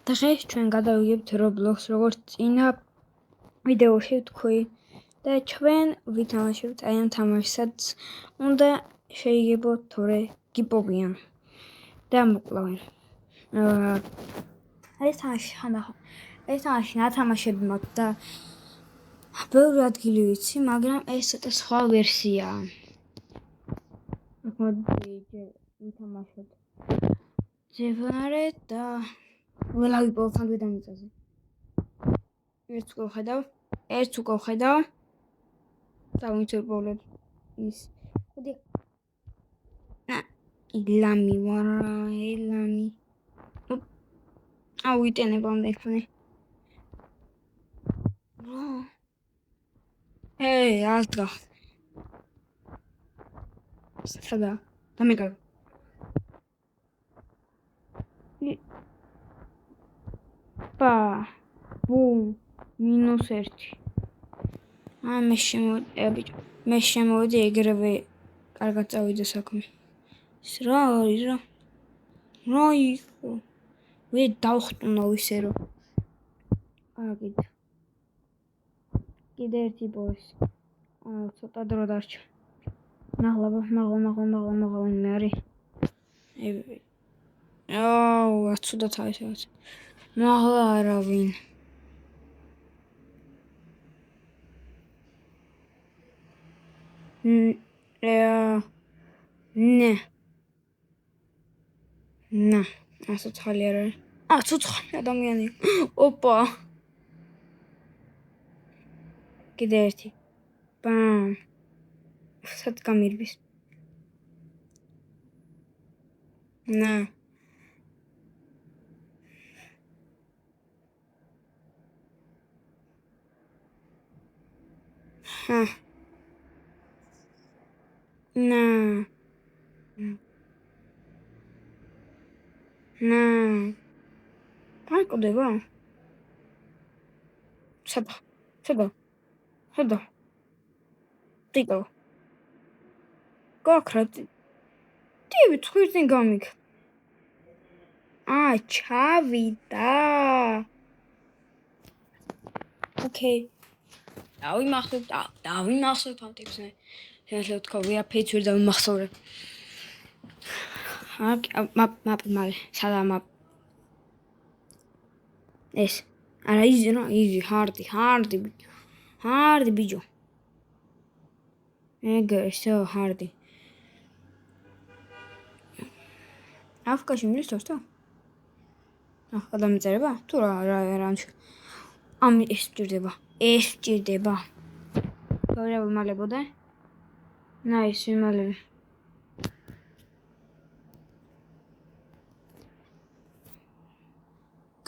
დღეს ჩვენ გადავიგებთ Roblox, როგორც წინა ვიდეოში ვთქვი და ჩვენ ვითამაშებთ აი ამ თამაშსაც. უნდა შეიგებოთ თორე გიპოვიან და მოკლავენ. ეს თამაში ნათამაშები მაქვს და ბევრი ადგილი ვიცი, მაგრამ ეს ცოტა სხვა ვერსიაა. მოდი ვითამაშოთ ძებნარე და ველავი პოვხან დედამიწაზე. ერთს უკვე ვხედავ. დავინტერპოლებ ის. მოდი. ილამი ვარა, ილამი. ვიტენებ ამ ექნე. ალტა. სადა? დამეკავ. ბუმ, -1. მე შემოვედი ეგრევე კარგად წავიდა საქმე. რა არის რა? რა იყო? მე დავხტუნო ისე რომ. კიდე ერთი პოეს. ცოტა დრო დარჩა. მაღლა მე არის. აცუდათ არის. მაღლა არავინ. ნე. ცოცხალი არ არის. ცოცხალი ადამიანი. ოპა. კიდე ერთი. ბამ. სად გამირბის? ნა. აიკვდება? სადა? ტიკო. გაქრატი. ტივი თქვირდინ გამიქ. ჩავიდა. ოკეი. დავიმახსოვებ ამ ტიპს. შეიძლება თქვა ვიაფეც ვერ დავიმახსოვრებ. მალე. სადა მაპ. ეს. არა იზი, ჰარდი ბიჭო. ეგრესო ჰარდი. აფკაში მისწორს თუ? გადამეწერება? თუ რა ეს სჭირდება. რა ვიმალებოდე? ის ვიმალები.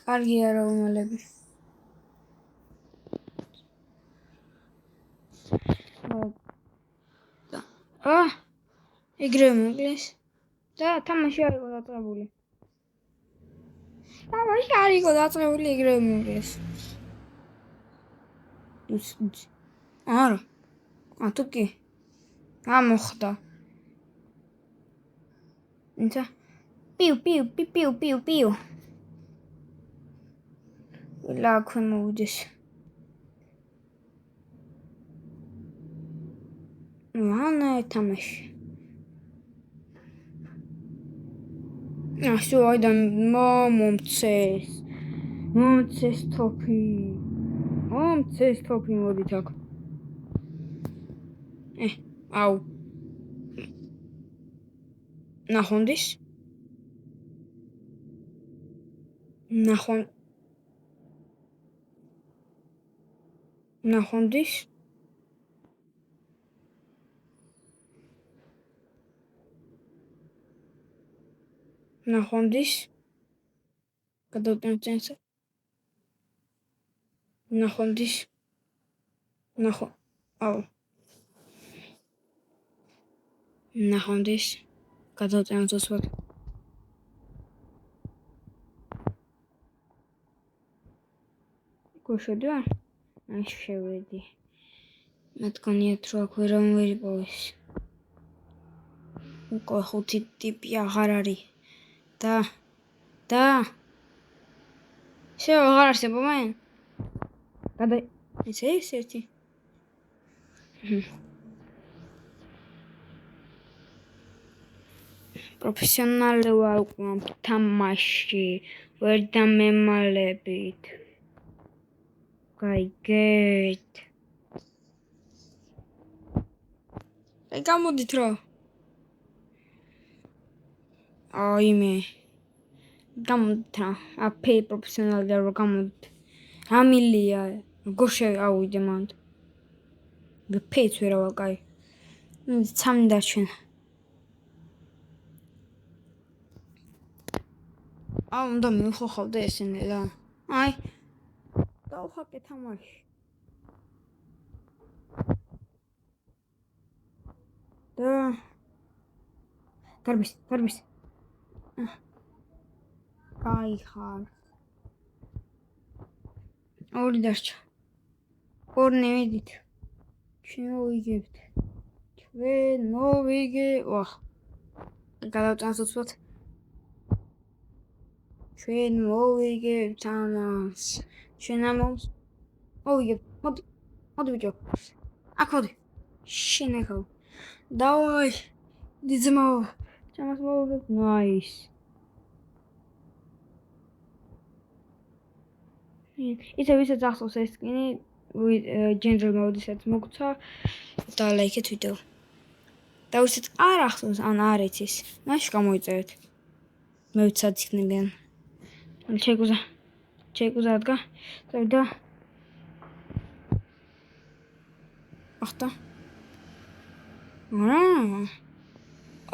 კარგი არა ვიმალები. ეგრევე მოგლეს. და თამაში არ იყო დაწყებული. ეგრევე მოგლეს. არა. თუ კი. მოხდა. ინცა. პიუ. ლაქვე მოვიდეს. ანა თამაში. ასო აიდა მომცეს თოფი მოდით აქ. აუ. ნახონდის? ნახონდის? გადავტანე წენსა. ნახონდის? აუ. ნახონდის? გადავტანე წესვად. გუშოდია? შევედი. მეთქონიათ რომ აქ ვერავინ პოვის. უკვე 5 ტიპი აღარ არის. და შენ აღარ არსებობ მე? გადა ეს ერთი. პროფესიონალი ვარ უკვე თამაში, ვერ დამემალებით. გაიგეთ. აი გამოდით რა. აი მე. გამოდით რა. აფე პროფესიონალი ვარ გამოდით. ამილია. როგორ შევავიდე მანდ. ვფეც ვერავა კაი. სამი დარჩენა. უნდა მივხოხავდე ესენი რა. აი. დავხაკე თამაში. და გარბის. აი ხარ. ორი დარჩა. ორ ნევიდით. ჩვენ მოვიგებთ. ვაჰ. გადავწანს უცბად. ჩვენ მოვიგებთ ამას. ჩვენ ამას მოვიგებთ. მოდი ბიჭო. აქ მოდი. შენახავ. დავაი. დიძმო. ჩამას მოვიგებთ. ნაის. ისე ახსოვს ეს სკინი ჯენდერ მოდისაც მოგცა და ლაიქეთ ვიდეო. და ვისაც არ ახსოვს ან არ იცის, მაშინ გამოიწერეთ. მე ვიცად იქნებიან. ჩეკუზა ადგა და ახტა.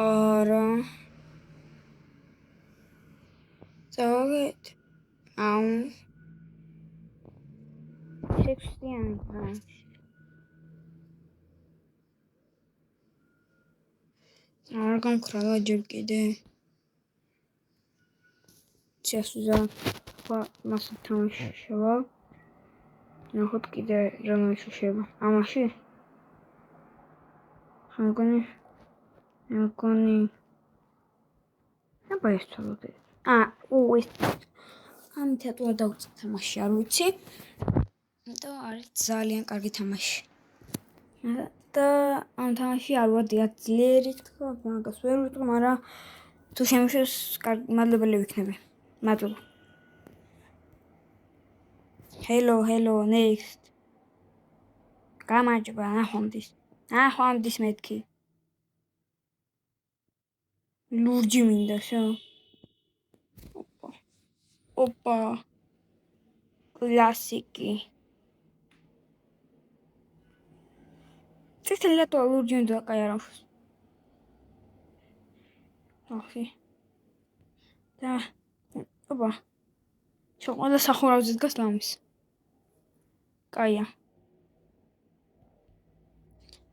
არა. წავაგეთ. შექსტიანი პრანჩ. არ გამქრალა ჯერ კიდე. შეასუზა მასე თამაშია. ნახოთ კიდე რა მოიშუშება. ამაში? მგონი. აბა ეს თორე. ეს ამით ატუა დავწერ თამაში არ ვიცი. და არის ძალიან კარგი თამაში. და ამ თამაში არ ვარ ძლიერი თქვა, მაგას ვერ ვიტყვი, მაგრამ თუ შემიშოს მადლობელი ვიქნები. მადლობა. Hello, next. გამარჯობა, ნახვამდის მეთქი. ლურჯი მინდა შო. ოპა. კლასიკი. წითელი რატო ლურჯი მინდა კაი არ ამშვენს. ახი. და ოპა. შოყოდა სახურავზე დგას ლამის. კაია.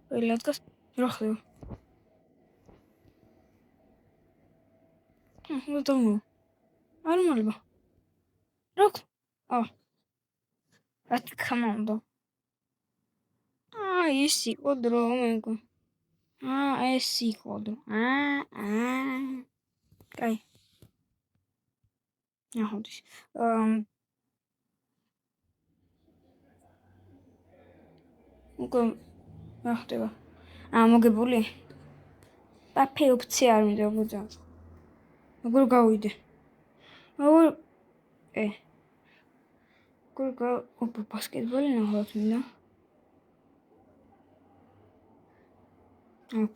ყველა დგას რა ხდება? დომო. არ მალება. როქ? რა თქმა უნდა. ეს იყო დრო მეგო. ეს იყო დრო. კაი. ნახოთ. უკვე რა ხდება? მოგებული? აფე ოფცია არ მინდა ბოძა. როგორ გავიდე? ოპა ბასკეტბოლი ნახოთ მინდა.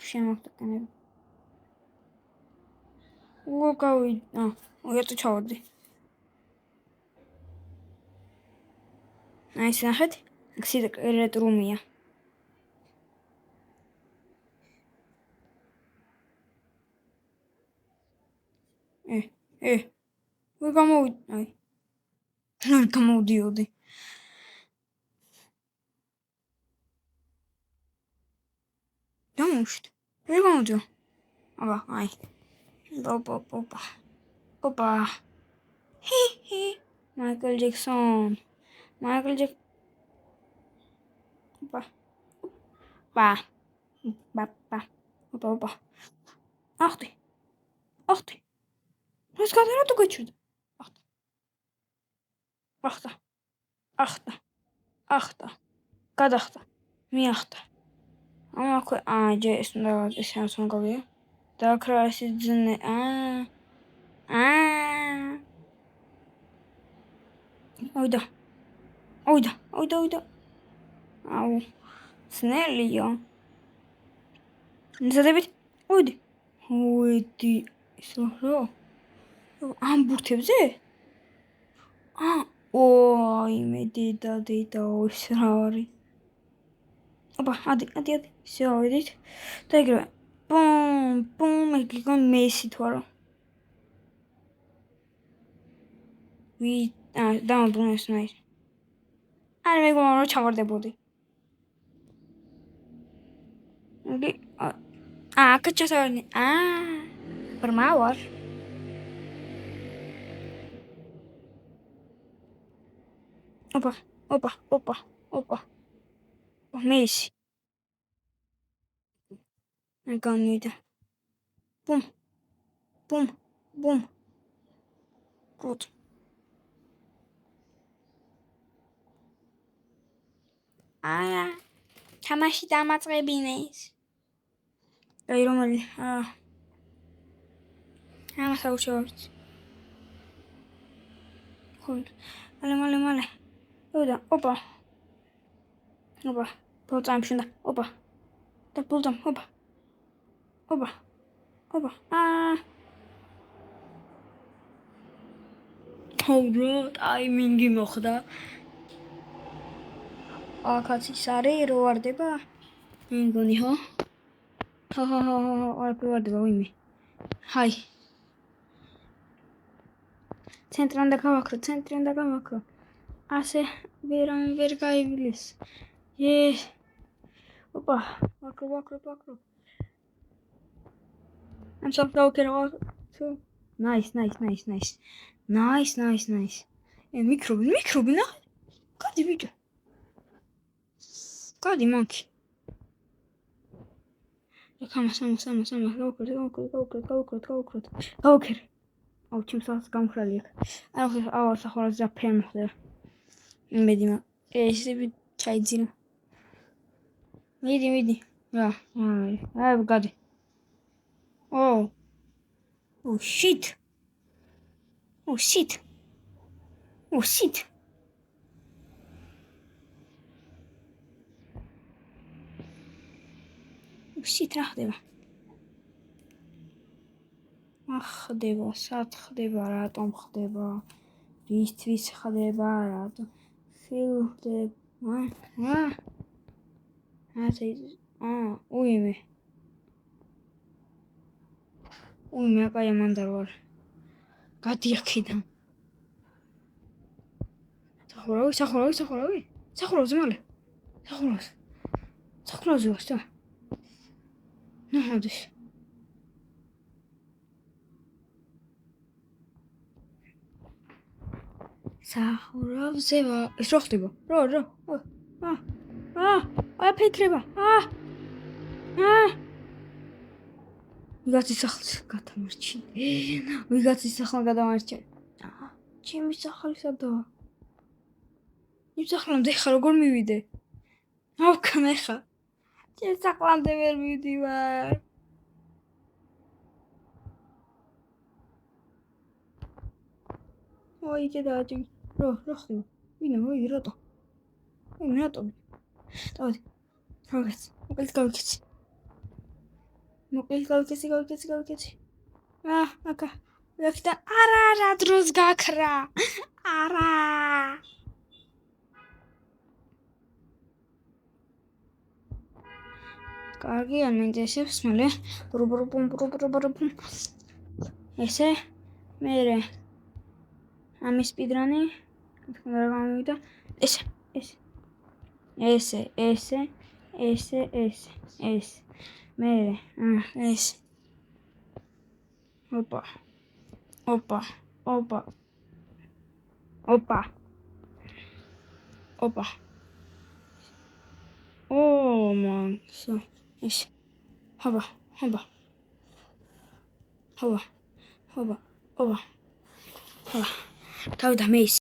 შემოგტანებ. გავიდე. უერთო ჩავარდი. აი ეს ნახეთ? სიკრეტ რუმია. ვერ გამოვიდე. აი. ვერ გამოვდიოდი. დამუშტ. ვერ გამოვდიო. აბა, აი. ოპა. ჰი. Michael Jackson. ოპა. ახტი. ეს გადარატო გაჩვენე. ახტა, გადახტა, მიახტა. აქვე, ჯე ეს უნდა ეს ამას მოგავია. დააქრა ეს ძნე, ოიდა. აუ, ძნელია. მზადებით? უედი, ისო რა? ამ ბურთებზე? ოიმე დედა, ის რა არის? ოპა, ადი, ისე ავედით. და იგივე. პუმ, ეგ მესი თუ არა? დამაბრუნე ეს ნაირ. არა მეგონა რომ ჩავარდებოდი. აქ ჩასავარდი. ბრმა ვარ. ოპა. მესი. განვიდა. პუმ. კრუტ. თამაში დამაწყებინეს. აი რომელი? ამას აუჩევთ. ხომ. მალე. ოპა. ბოლტამ შენდა. ოპა. და ბოლტამ, ოპა. რა ტაიმინგი მოხდა. აქაც ის არის რო ვარდება? მეგონი ხო? არ ვარდება ვინმე. ჰაი. ცენტრიდან გავაქრო. ასე ვერ გაივლის. ოპა, ვაქრო. I'm so broken. Nice. მიკრობი ნახე. გადი ბიჭო. გადი მანქი. ამას გავუქრე. აუ ჩემსაც გამხრალი აქ. აუ სახურას ძაფენ მოხდება. იმედიმა ესები ჩაიძინა. მიდი. რა. გადი. Oh shit. რა ხდება? სად ხდება, რატომ ხდება? რისთვის ხდება, რატომ? ხდება. უიმე, აკაი მანდარ ვარ. გადი აქედან. სახურავზე მალე. სახურავზე ვარ, სა. ნაჰადეს. სახურავზე ვარ. ეს რა ხდება? რა. ფიქრება. ვიღაცის სახლს გადამარჩენ. ჩემი სახლი სადაა? იმ სახლამდე ხა როგორ მივიდე? ავქნა ხა. ჩემ სახლამდე ვერ მივდივარ. ოიჯე დააჭი. რა ხდება? ვინა მოიდი რატო? დავდი. მოკილ გავიქეცი. აკა. ვექდა არა დროს გაქრა. არა. კარგი ამენდესებს მალე. ბრუ. ესე მერე ამის სპიდრანი რა გამოვიდა? ესე. მერე ეს. ოპა. მანსა. ეს. ჰობა. თავი და მე